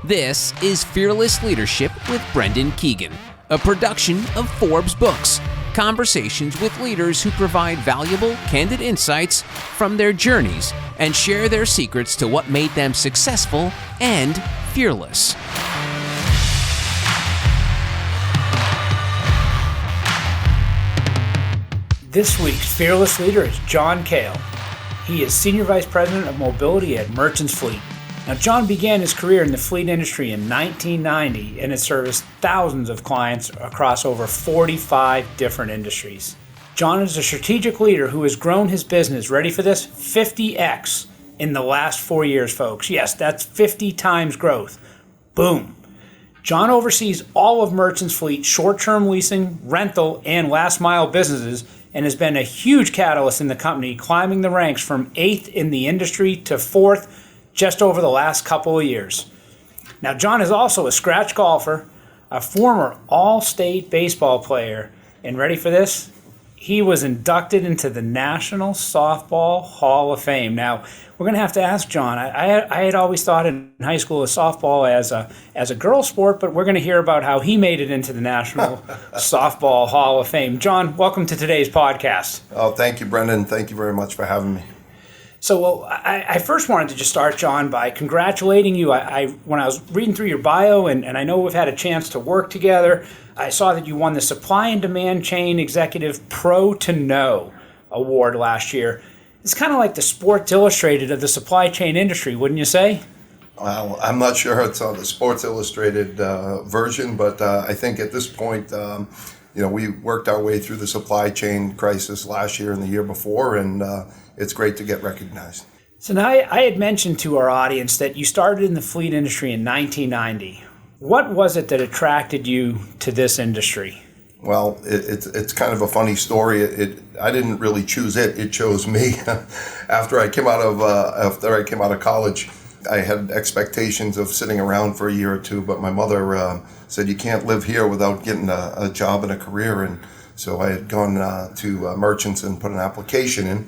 This is Fearless Leadership with Brendan Keegan, a production of Forbes Books. Conversations with leaders who provide valuable, candid insights from their journeys and share their secrets to what made them successful and fearless. This week's Fearless Leader is John Cail. He is Senior Vice President of Mobility at Merchants Fleet. Now, John began his career in the fleet industry in 1990 and has serviced thousands of clients across over 45 different industries. John is a strategic leader who has grown his business, ready for this, 50x in the last 4 years, folks. Yes, that's 50 times growth. Boom. John oversees all of Merchants Fleet short-term leasing, rental, and last-mile businesses and has been a huge catalyst in the company, climbing the ranks from 8th in the industry to 4th just over the last couple of years. Now, John is also a scratch golfer, a former all-state baseball player, and ready for this? He was inducted into the National Softball Hall of Fame. Now, we're going to have to ask John. I had always thought in high school of softball as a girl sport, but we're going to hear about how he made it into the National Softball Hall of Fame. John, welcome to today's podcast. Oh, thank you, Brendan. Thank you very much for having me. So, I first wanted to just start, John, by congratulating you. When I was reading through your bio, and I know we've had a chance to work together, I saw that you won the Supply and Demand Chain Executive Pro to Know Award last year. It's kind of like the Sports Illustrated of the supply chain industry, wouldn't you say? Well, I'm not sure it's on the Sports Illustrated version, but I think at this point, we worked our way through the supply chain crisis last year and the year before, and it's great to get recognized. So now I had mentioned to our audience that you started in the fleet industry in 1990. What was it that attracted you to this industry? Well, it's kind of a funny story. I didn't really choose it. It chose me. After I came out of college, I had expectations of sitting around for a year or two, but my mother said you can't live here without getting a job and a career. And so I had gone to Merchants and put an application in.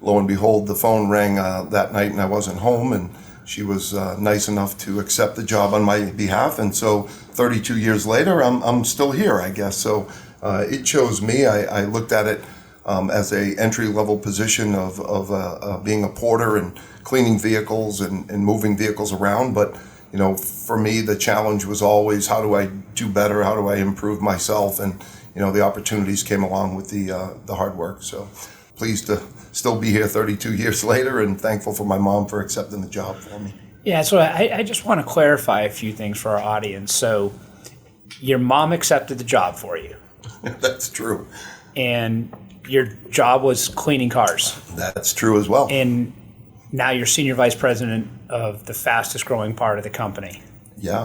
Lo and behold, the phone rang that night and I wasn't home, and she was nice enough to accept the job on my behalf. And so 32 years later, I'm still here, I guess. So it chose me. I looked at it as a entry-level position of being a porter and cleaning vehicles and moving vehicles around. But, for me, the challenge was always, how do I do better? How do I improve myself? And, the opportunities came along with the hard work. So pleased to still be here 32 years later and thankful for my mom for accepting the job for me. Yeah, so I just want to clarify a few things for our audience. So your mom accepted the job for you. That's true. And your job was cleaning cars. That's true as well. And now you're Senior Vice President of the fastest growing part of the company. Yeah,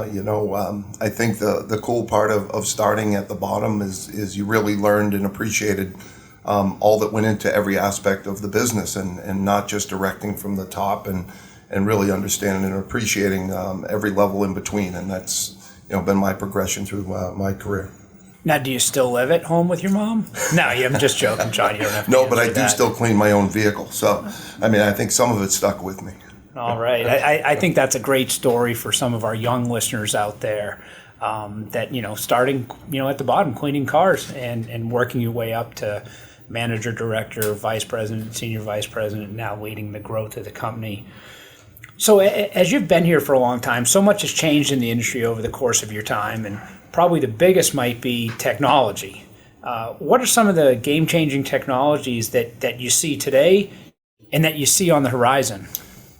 I think the cool part of starting at the bottom is you really learned and appreciated all that went into every aspect of the business and not just directing from the top and really understanding and appreciating every level in between. And that's been my progression through my career. Now, do you still live at home with your mom? No, I'm just joking, John. You don't have to No, but I do that. still clean my own vehicle. So, I think some of it stuck with me. All right. I think that's a great story for some of our young listeners out there that, starting, at the bottom, cleaning cars and working your way up to manager, director, vice president, senior vice president, now leading the growth of the company. So as you've been here for a long time, so much has changed in the industry over the course of your time, and probably the biggest might be technology. What are some of the game-changing technologies that you see today and that you see on the horizon?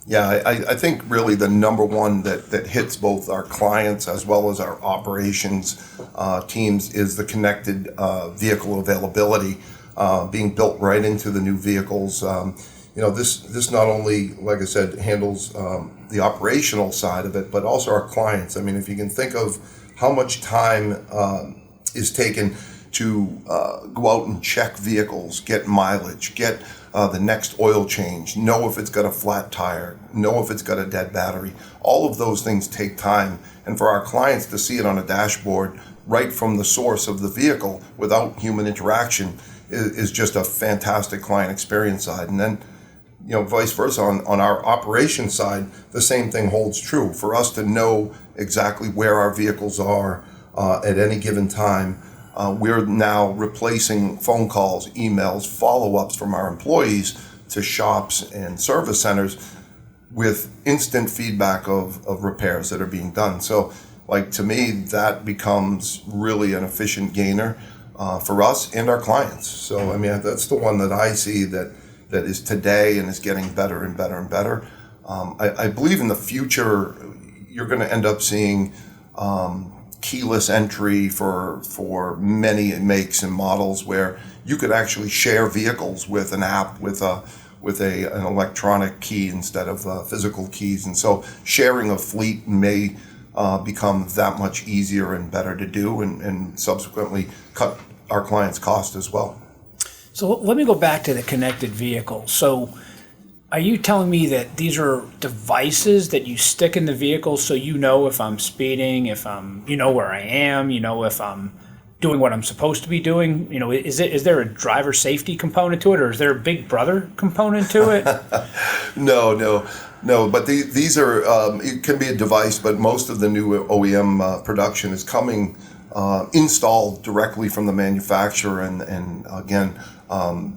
Yeah, I think really the number one that hits both our clients as well as our operations teams is the connected vehicle availability. Being built right into the new vehicles. This not only, like I said, handles the operational side of it, but also our clients. If you can think of how much time is taken to go out and check vehicles, get mileage, get the next oil change, know if it's got a flat tire, know if it's got a dead battery. All of those things take time. And for our clients to see it on a dashboard right from the source of the vehicle without human interaction is just a fantastic client experience side. And then vice versa on our operation side, the same thing holds true. For us to know exactly where our vehicles are at any given time, we're now replacing phone calls, emails, follow-ups from our employees to shops and service centers with instant feedback of repairs that are being done. So, like, to me, that becomes really an efficient gainer for us and our clients. So, I mean, that's the one that I see that is today and is getting better and better and better. I believe in the future, you're going to end up seeing keyless entry for many makes and models where you could actually share vehicles with an app with an electronic key instead of physical keys. And so sharing a fleet may become that much easier and better to do, and subsequently cut our clients' cost as well. So let me go back to the connected vehicle. So are you telling me that these are devices that you stick in the vehicle so you know if I'm speeding, if you know where I am, you know if I'm doing what I'm supposed to be doing? You know, is there a driver safety component to it, or is there a Big Brother component to it? No. But these are it can be a device, but most of the new OEM production is coming installed directly from the manufacturer, and again,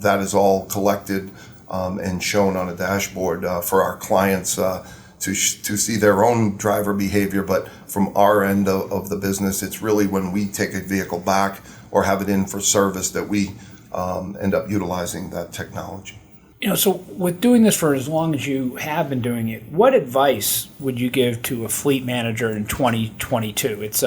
that is all collected and shown on a dashboard for our clients to see their own driver behavior. But from our end of the business, it's really when we take a vehicle back or have it in for service that we end up utilizing that technology. So with doing this for as long as you have been doing it, what advice would you give to a fleet manager in 2022? It's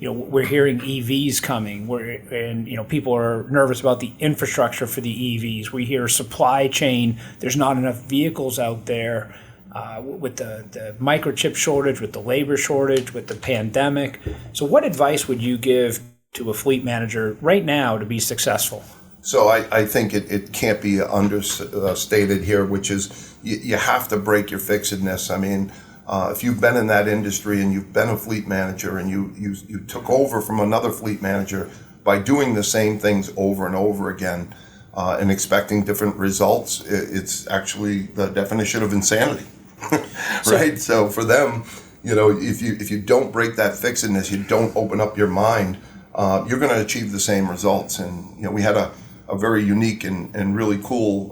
we're hearing EVs coming, and people are nervous about the infrastructure for the EVs. We hear supply chain. There's not enough vehicles out there with the microchip shortage, with the labor shortage, with the pandemic. So what advice would you give to a fleet manager right now to be successful? So I think it can't be understated here, which is you have to break your fixedness. I mean, if you've been in that industry and you've been a fleet manager and you took over from another fleet manager by doing the same things over and over again and expecting different results, it's actually the definition of insanity, right? So for them, if you don't break that fixedness, you don't open up your mind, you're going to achieve the same results. And we had a very unique and really cool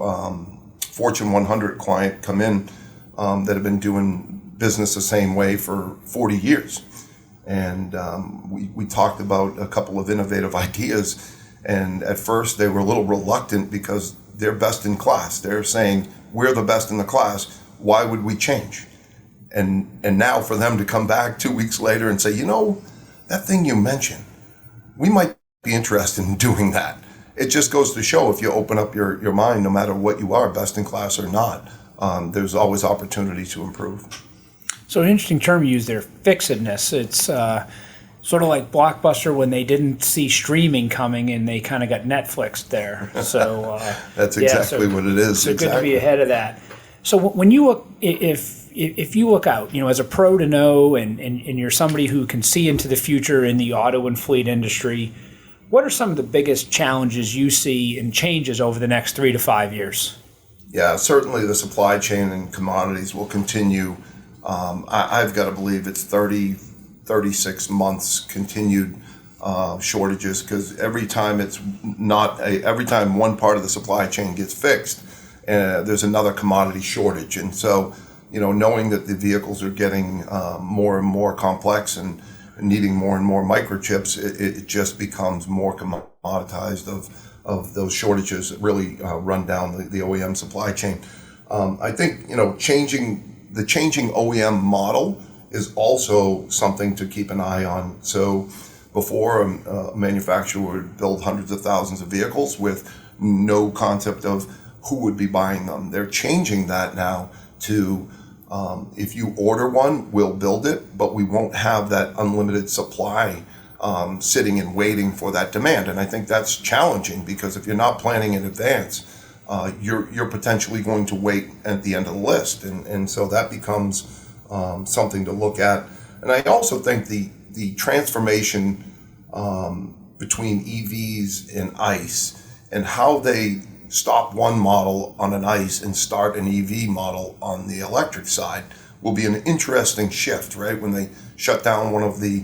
Fortune 100 client come in that had been doing business the same way for 40 years. And we talked about a couple of innovative ideas. And at first they were a little reluctant because they're best in class. They're saying, we're the best in the class. Why would we change? And now for them to come back 2 weeks later and say, that thing you mentioned, we might be interested in doing that. It just goes to show, if you open up your mind, no matter what you are, best in class or not, there's always opportunity to improve. So an interesting term you use there, fixedness. It's sort of like Blockbuster when they didn't see streaming coming and they kind of got Netflixed there. So that's exactly what it is. So exactly. Good to be ahead of that. So when you look, if you look out, as a pro to know, and you're somebody who can see into the future in the auto and fleet industry, what are some of the biggest challenges you see and changes over the next 3 to 5 years? Yeah, certainly the supply chain and commodities will continue. I've got to believe it's 36 months continued shortages, because every time one part of the supply chain gets fixed, there's another commodity shortage. And so, knowing that the vehicles are getting more and more complex and needing more and more microchips, it just becomes more commoditized of those shortages that really run down the OEM supply chain. I think, the changing OEM model is also something to keep an eye on. So before, a manufacturer would build hundreds of thousands of vehicles with no concept of who would be buying them. They're changing that now to if you order one, we'll build it, but we won't have that unlimited supply sitting and waiting for that demand. And I think that's challenging, because if you're not planning in advance, you're potentially going to wait at the end of the list. And so that becomes something to look at. And I also think the transformation between EVs and ICE and how they stop one model on an ICE and start an EV model on the electric side will be an interesting shift, right? When they shut down one of the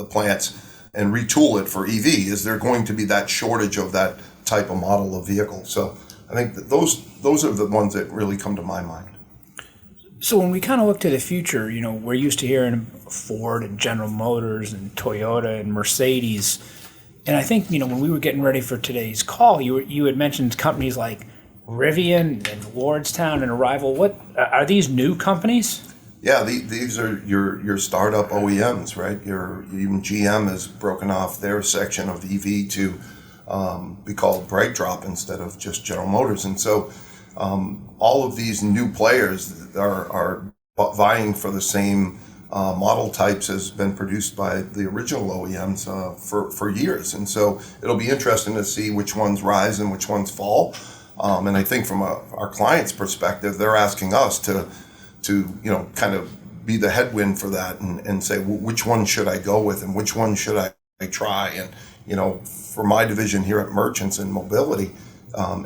plants and retool it for EV, is there going to be that shortage of that type of model of vehicle? So I think that those are the ones that really come to my mind. So when we kind of look to the future, we're used to hearing Ford and General Motors and Toyota and Mercedes. And I think, when we were getting ready for today's call, you had mentioned companies like Rivian and Lordstown and Arrival. What are these new companies? Yeah, these are your startup OEMs, right? Even GM has broken off their section of EV to be called BrightDrop instead of just General Motors. And so all of these new players are vying for the same model types as been produced by the original OEMs for years. And so it'll be interesting to see which ones rise and which ones fall. And I think from our clients' perspective, they're asking us to kind of be the headwind for that and say, well, which one should I go with and which one should I try? And, for my division here at Merchants and Mobility,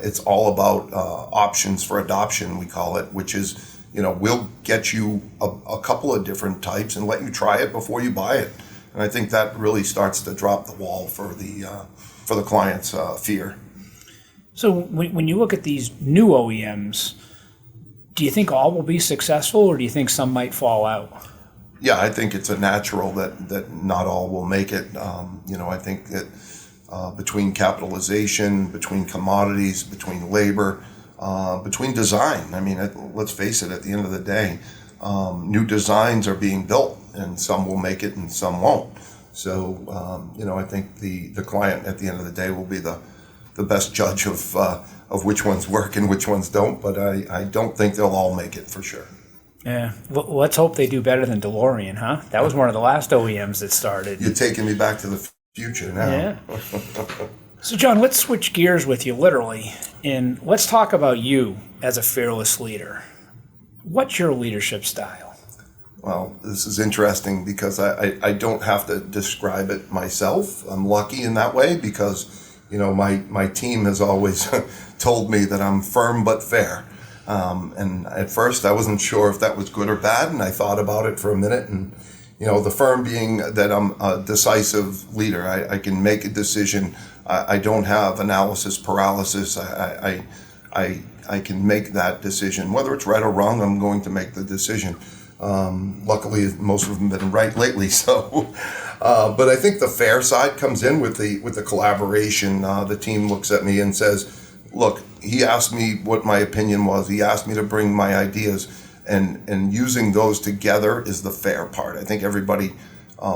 it's all about options for adoption, we call it, which is, we'll get you a couple of different types and let you try it before you buy it. And I think that really starts to drop the wall for the client's fear. So when you look at these new OEMs, do you think all will be successful, or do you think some might fall out? Yeah, I think it's a natural that not all will make it. I think that between capitalization, between commodities, between labor, between design. I mean, let's face it, at the end of the day, new designs are being built, and some will make it and some won't. So, I think the client at the end of the day will be the best judge of which ones work and which ones don't, but I don't think they'll all make it for sure. Yeah, well, let's hope they do better than DeLorean, huh? That was one of the last OEMs that started. You're taking me back to the future now. Yeah. So, John, let's switch gears with you, literally, and let's talk about you as a fearless leader. What's your leadership style? Well, this is interesting because I don't have to describe it myself. I'm lucky in that way because my team has always told me that I'm firm but fair. And at first I wasn't sure if that was good or bad, and I thought about it for a minute. And, the firm being that I'm a decisive leader. I can make a decision. I don't have analysis paralysis. I can make that decision. Whether it's right or wrong, I'm going to make the decision. Luckily, most of them have been right lately. So, but I think the fair side comes in with the collaboration. The team looks at me and says, "Look, he asked me what my opinion was. He asked me to bring my ideas, and using those together is the fair part. I think everybody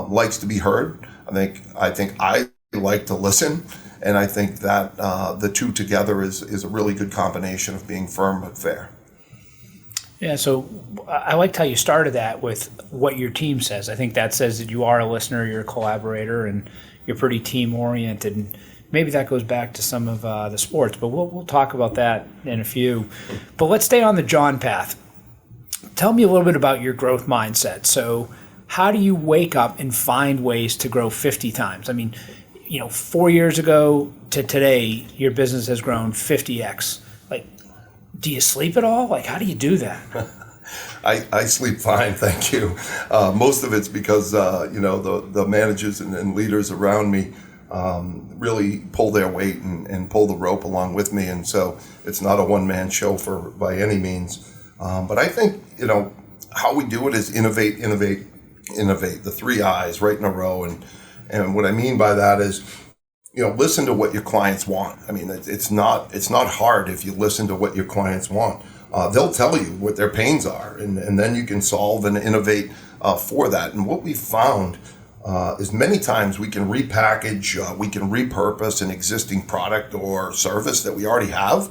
likes to be heard. I think I like to listen, and I think that the two together is a really good combination of being firm but fair." Yeah, so I liked how you started that with what your team says. I think that says that you are a listener, you're a collaborator, and you're pretty team-oriented. And maybe that goes back to some of the sports, but we'll talk about that in a few. But let's stay on the John path. Tell me a little bit about your growth mindset. So how do you wake up and find ways to grow 50 times? I mean, 4 years ago to today, your business has grown 50x. Do you sleep at all? How do you do that? I sleep fine, thank you. Most of it's because the managers and leaders around me really pull their weight and pull the rope along with me, and so it's not a one-man show by any means. But I think how we do it is innovate. The 3 I's right in a row, and what I mean by that is, listen to what your clients want. I mean, it's not hard if you listen to what your clients want. They'll tell you what their pains are, and then you can solve and innovate for that. And what we've found is many times we can repackage, we can repurpose an existing product or service that we already have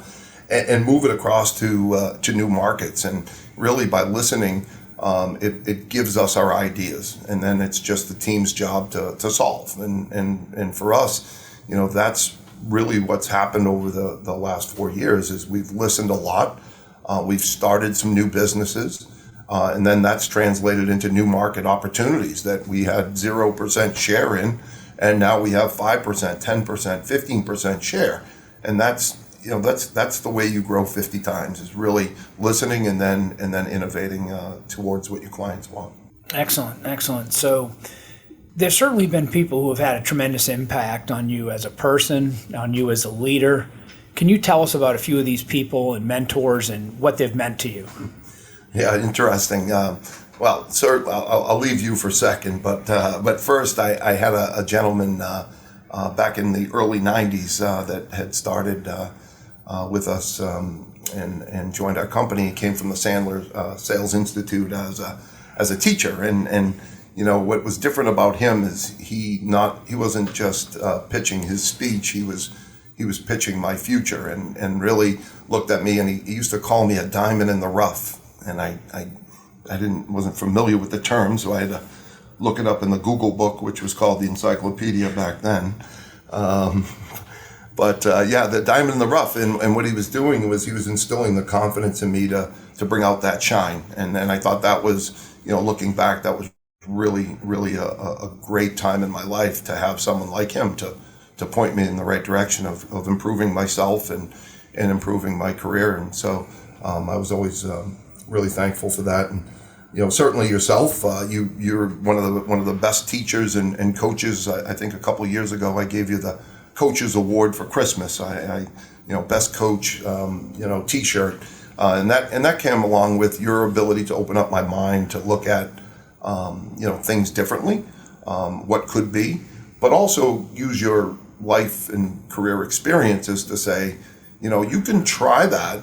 and move it across to new markets. And really by listening, it gives us our ideas, and then it's just the team's job to solve. And for us, that's really what's happened over the last 4 years is we've listened a lot. We've started some new businesses, and then that's translated into new market opportunities that we had 0% share in. and now we have 5%, 10%, 15% share, and that's the way you grow 50 times, is really listening and then innovating towards what your clients want. Excellent. So there's certainly been people who have had a tremendous impact on you as a person, on you as a leader. Can you tell us about a few of these people and mentors and what they've meant to you? Yeah, interesting. Well, sir, I'll leave you for second, but first, I had a gentleman back in the early '90s that had started with us and joined our company. He came from the Sandler Sales Institute as a teacher, and you know what was different about him is he wasn't just pitching his speech. He was pitching my future, and really looked at me, and he used to call me a diamond in the rough, and I wasn't familiar with the term, so I had to look it up in the Google book, which was called the Encyclopedia back then. But the diamond in the rough, and what he was doing was he was instilling the confidence in me to bring out that shine, and I thought that was, looking back, that was really a great time in my life to have someone like him to point me in the right direction of improving myself and improving my career, and so I was always really thankful for that. And certainly yourself, you're one of the best teachers and coaches. I think a couple of years ago I gave you the Coaches Award for Christmas. I best coach, T-shirt, and that came along with your ability to open up my mind to look at things differently, what could be, but also use your life and career experiences to say, you can try that.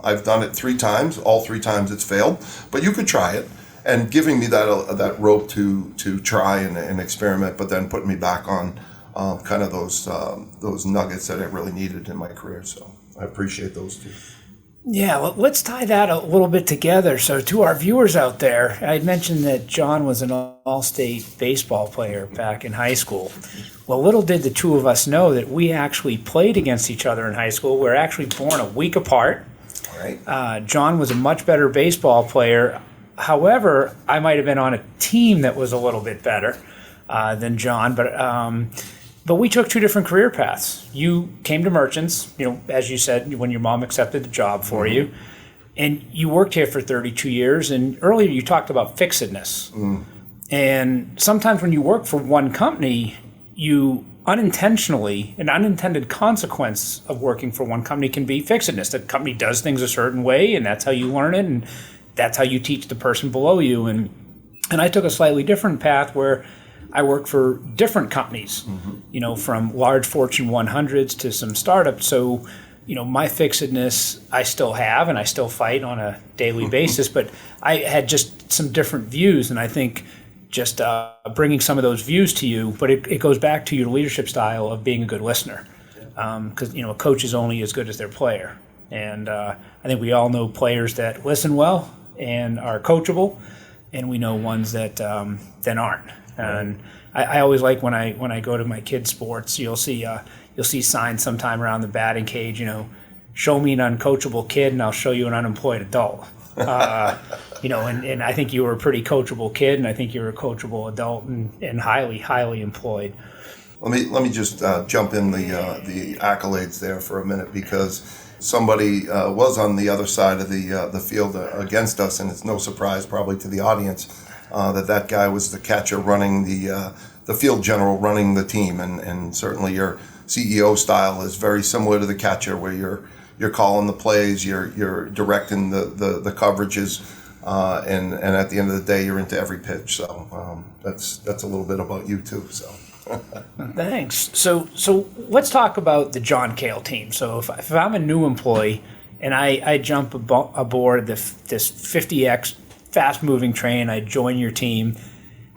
I've done it 3 times. All 3 times it's failed, but you could try it. And giving me that rope to try and experiment, but then putting me back on kind of those nuggets that I really needed in my career. So I appreciate those 2. Yeah, well, let's tie that a little bit together. So to our viewers out there, I had mentioned that John was an all-state baseball player back in high school. Well, little did the 2 of us know that we actually played against each other in high school. We were actually born a week apart. Right. John was a much better baseball player. However, I might have been on a team that was a little bit better than John, but we took 2 different career paths. You came to Merchants, as you said, when your mom accepted the job for you, and you worked here for 32 years. And earlier you talked about fixedness. And sometimes when you work for one company, you unintentionally, an unintended consequence of working for one company can be fixedness. The company does things a certain way, and that's how you learn it, and that's how you teach the person below you. And I took a slightly different path where I worked for different companies, from large Fortune 100s to some startups. So, my fixedness I still have, and I still fight on a daily basis, but I had just some different views. And I think just bringing some of those views to you, but it goes back to your leadership style of being a good listener. Because, a coach is only as good as their player. And I think we all know players that listen well and are coachable, and we know ones that then aren't. And I always like when I go to my kids' sports, you'll see signs sometime around the batting cage, show me an uncoachable kid and I'll show you an unemployed adult. And I think you were a pretty coachable kid, and I think you were a coachable adult and highly employed. Let me just jump in the accolades there for a minute, because somebody was on the other side of the field against us, and it's no surprise probably to the audience that guy was the catcher running the field general running the team, and certainly your CEO style is very similar to the catcher, where you're calling the plays, you're directing the coverages, and at the end of the day you're into every pitch. So that's a little bit about you too. So. Thanks. So let's talk about the John Cail team. So if I'm a new employee and I jump aboard this 50X fast-moving train, I join your team,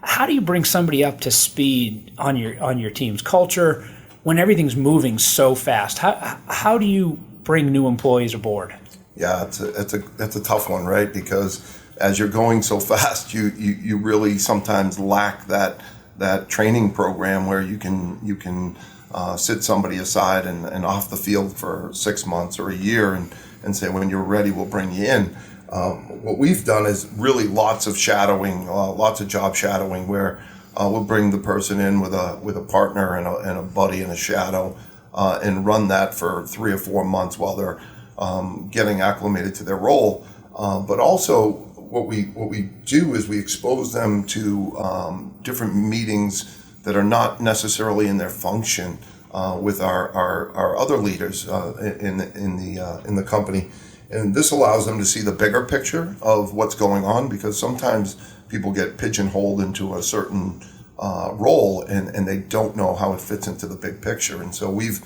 how do you bring somebody up to speed on your team's culture when everything's moving so fast? How do you bring new employees aboard? Yeah, it's a tough one, right? Because as you're going so fast, you really sometimes lack that training program where you can sit somebody aside and off the field for 6 months or a year and say, when you're ready, we'll bring you in. What we've done is really lots of shadowing, lots of job shadowing, where we'll bring the person in with a partner and a buddy and a shadow, and run that for 3 or 4 months while they're getting acclimated to their role. But also, what we do is we expose them to different meetings that are not necessarily in their function with our other leaders in the company. And this allows them to see the bigger picture of what's going on, because sometimes people get pigeonholed into a certain role and they don't know how it fits into the big picture. And so we've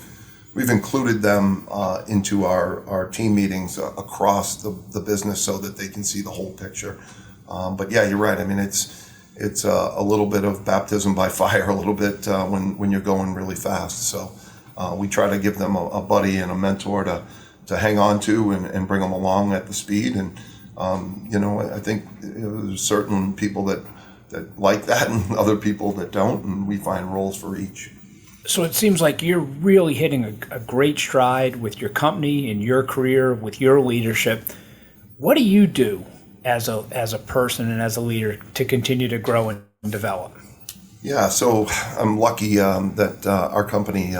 included them into our team meetings across the business so that they can see the whole picture. But yeah, you're right. I mean, it's a little bit of baptism by fire, a little bit when you're going really fast. So we try to give them a buddy and a mentor to hang on to and bring them along at the speed. And I think there's certain people that like that and other people that don't, and we find roles for each. So it seems like you're really hitting a great stride with your company and your career, with your leadership. What do you do as a person and as a leader to continue to grow and develop? Yeah, so I'm lucky that our company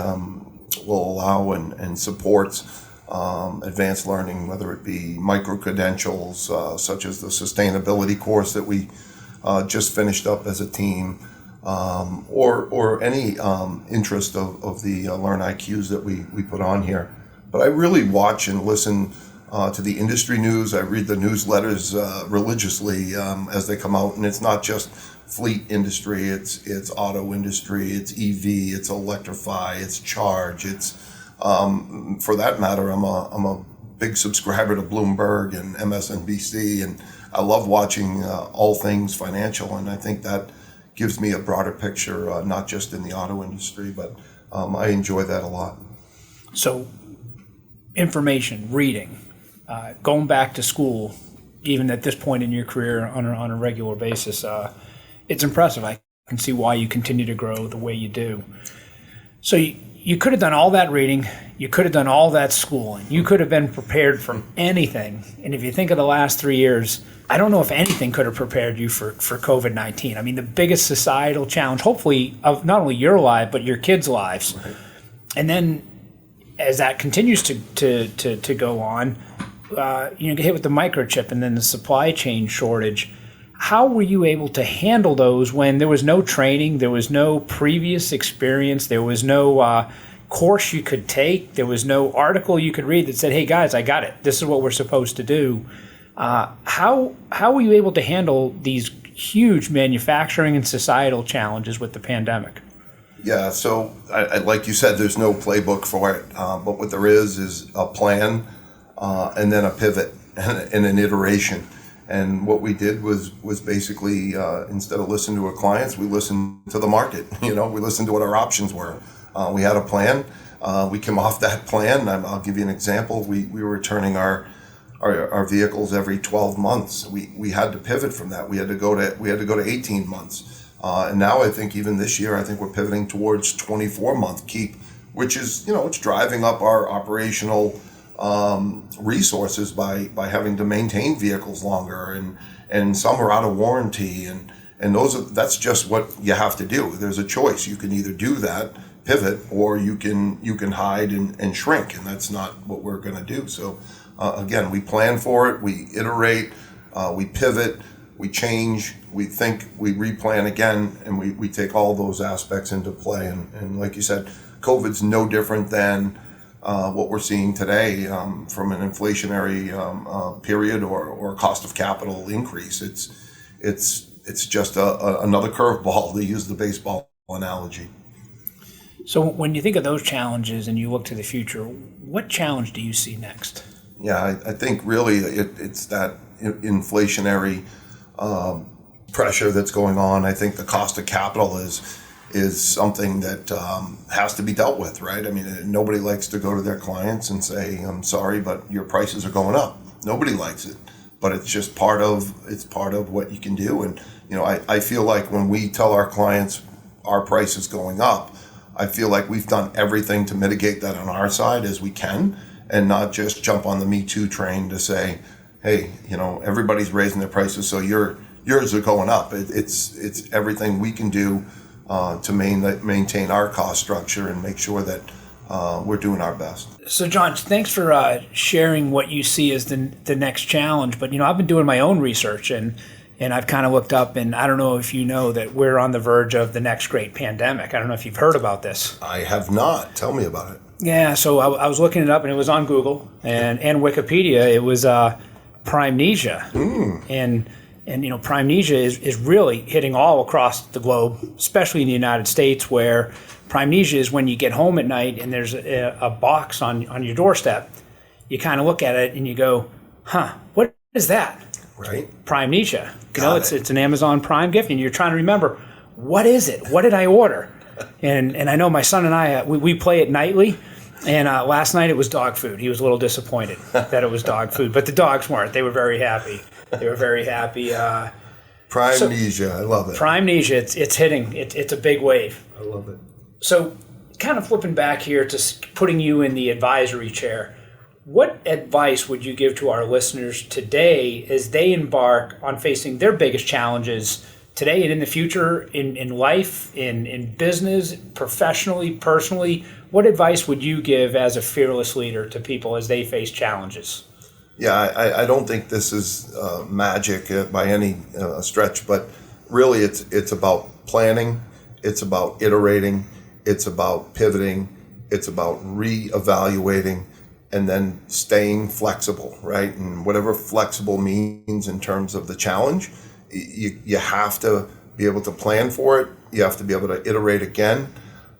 will allow and supports advanced learning, whether it be micro-credentials, such as the sustainability course that we just finished up as a team, or any interest of the Learn IQs that we put on here. But I really watch and listen to the industry news. I read the newsletters religiously as they come out, and it's not just fleet industry, it's auto industry, it's EV, it's electrify, it's charge, it's for that matter, I'm a big subscriber to Bloomberg and MSNBC, and I love watching all things financial, and I think that gives me a broader picture, not just in the auto industry, but I enjoy that a lot. So, information, reading, going back to school, even at this point in your career on a regular basis, it's impressive. I can see why you continue to grow the way you do. So you could have done all that reading, you could have done all that schooling, you could have been prepared for anything. And if you think of the last 3 years, I don't know if anything could have prepared you for COVID-19. I mean, the biggest societal challenge, hopefully, of not only your life, but your kids' lives. Right. And then as that continues to go on, you get hit with the microchip and then the supply chain shortage. How were you able to handle those when there was no training, there was no previous experience, there was no course you could take, there was no article you could read that said, hey guys, I got it, this is what we're supposed to do. How were you able to handle these huge manufacturing and societal challenges with the pandemic? Yeah, so I like you said, there's no playbook for it, but what there is a plan and then a pivot and an iteration. And what we did was basically, instead of listening to our clients, we listened to the market. We listened to what our options were. We had a plan. We came off that plan. I'll give you an example. We were returning our vehicles every 12 months. We had to pivot from that. We had to go to 18 months. And now I think even this year, I think we're pivoting towards 24-month keep, which is, it's driving up our operational resources by having to maintain vehicles longer, and some are out of warranty, and that's just what you have to do. There's a choice. You can either do that, pivot, or you can hide and shrink, and that's not what we're going to do. So again, we plan for it, we iterate, we pivot, we change, we think, we replan again, and we take all those aspects into play. And like you said, COVID's no different than what we're seeing today from an inflationary period or cost of capital increase. It's just another curveball, to use the baseball analogy. So when you think of those challenges and you look to the future, what challenge do you see next? Yeah, I think really it's that inflationary pressure that's going on. I think the cost of capital is something that has to be dealt with, right? I mean, nobody likes to go to their clients and say, I'm sorry, but your prices are going up. Nobody likes it, but it's just part of what you can do. And, I feel like when we tell our clients our price is going up, I feel like we've done everything to mitigate that on our side as we can, and not just jump on the Me Too train to say, hey, everybody's raising their prices, so you're yours are going up. It's everything we can do to maintain our cost structure and make sure that we're doing our best. So, John, thanks for sharing what you see as the next challenge. But, I've been doing my own research, and I've kind of looked up, and I don't know if you know that we're on the verge of the next great pandemic. I don't know if you've heard about this. I have not. Tell me about it. Yeah, so I was looking it up, and it was on Google and Wikipedia. It was Primnesia. And Primnesia is really hitting all across the globe, especially in the United States, where Primnesia is when you get home at night and there's a box on your doorstep. You kind of look at it and you go, what is that? Right. Primnesia. It's an Amazon Prime gift, and you're trying to remember, what is it? What did I order? And I know my son and I, we play it nightly. And last night it was dog food. He was a little disappointed that it was dog food, but the dogs weren't. They were very happy. Primnesia, I love it. Primnesia, it's hitting. It's a big wave. I love it. So, kind of flipping back here to putting you in the advisory chair, what advice would you give to our listeners today as they embark on facing their biggest challenges today and in the future, in life, in business, professionally, personally? What advice would you give as a fearless leader to people as they face challenges? Yeah, I don't think this is magic by any stretch, but really it's about planning, it's about iterating, it's about pivoting, it's about reevaluating, and then staying flexible, right? And whatever flexible means in terms of the challenge, you have to be able to plan for it. You have to be able to iterate again,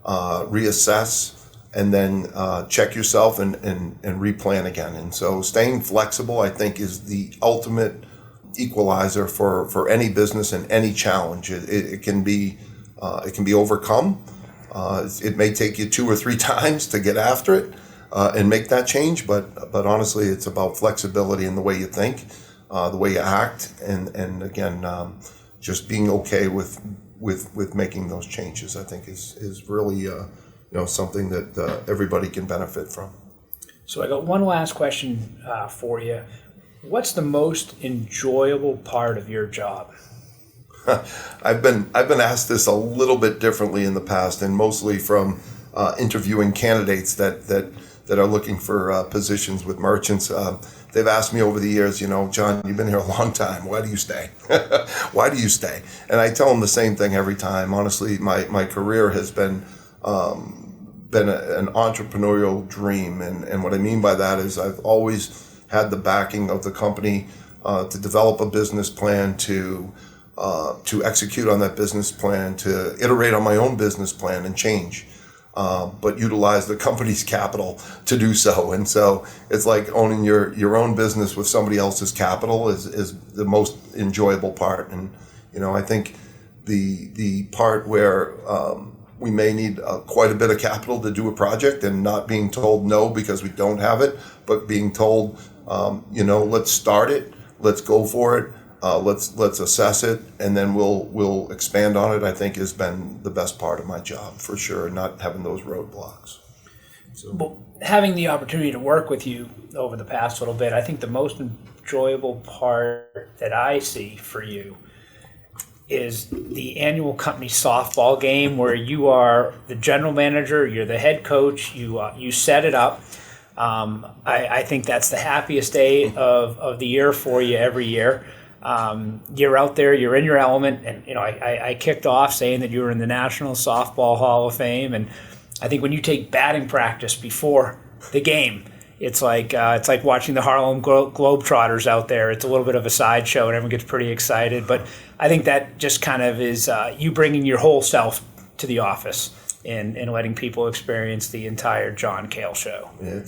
reassess, and then check yourself and replan again. And so staying flexible, I think, is the ultimate equalizer for any business and any challenge. It can be overcome. It may take you 2 or 3 times to get after it and make that change, but honestly, it's about flexibility in the way you think, the way you act, and again, just being okay with making those changes. I think is really something that everybody can benefit from. So I got one last question for you. What's the most enjoyable part of your job? I've been asked this a little bit differently in the past, and mostly from interviewing candidates that are looking for positions with merchants. They've asked me over the years, John, you've been here a long time. Why do you stay? Why do you stay? And I tell them the same thing every time. Honestly, my career has been an entrepreneurial dream, and what I mean by that is I've always had the backing of the company to develop a business plan, to execute on that business plan, to iterate on my own business plan and change, but utilize the company's capital to do so. And so it's like owning your own business with somebody else's capital is the most enjoyable part. And I think the part where we may need quite a bit of capital to do a project, and not being told no because we don't have it, but being told, let's start it, let's go for it, let's assess it, and then we'll expand on it, I think has been the best part of my job for sure, not having those roadblocks. So, well, having the opportunity to work with you over the past little bit, I think the most enjoyable part that I see for you is the annual company softball game, where you are the general manager, you're the head coach, you set it up. I think that's the happiest day of the year for you every year. You're out there, you're in your element, and I kicked off saying that you were in the National Softball Hall of Fame, and I think when you take batting practice before the game, it's like watching the Harlem Globetrotters out there. It's a little bit of a sideshow, and everyone gets pretty excited. But I think that just kind of is you bringing your whole self to the office and letting people experience the entire John Cail show. Yeah,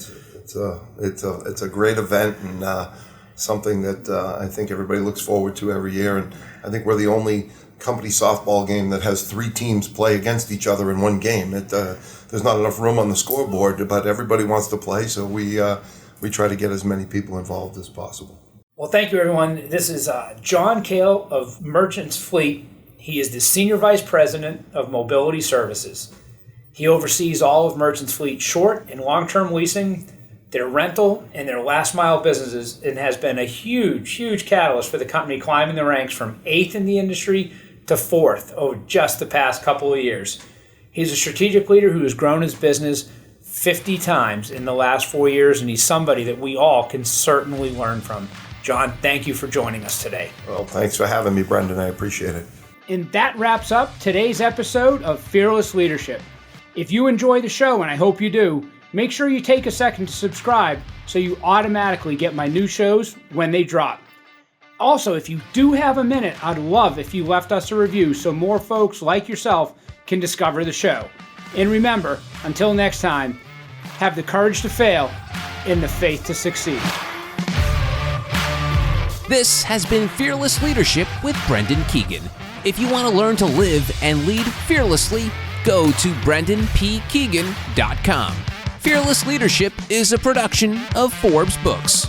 it's a great event, and something that I think everybody looks forward to every year. And I think we're the only company softball game that has 3 teams play against each other in one game. There's not enough room on the scoreboard, but everybody wants to play, so we try to get as many people involved as possible. Well, thank you, everyone. This is John Cail of Merchants Fleet. He is the Senior Vice President of Mobility Services. He oversees all of Merchants Fleet short and long-term leasing, their rental, and their last mile businesses, and has been a huge catalyst for the company climbing the ranks from 8th in the industry to 4th over just the past couple of years. He's a strategic leader who has grown his business 50 times in the last 4 years, and he's somebody that we all can certainly learn from. John, thank you for joining us today. Well, thanks for having me, Brendan. I appreciate it. And that wraps up today's episode of Fearless Leadership. If you enjoy the show, and I hope you do, make sure you take a second to subscribe so you automatically get my new shows when they drop. Also, if you do have a minute, I'd love if you left us a review so more folks like yourself can discover the show. And remember, until next time, have the courage to fail and the faith to succeed. This has been Fearless Leadership with Brendan Keegan. If you want to learn to live and lead fearlessly, go to brendanpkeegan.com. Fearless Leadership is a production of Forbes Books.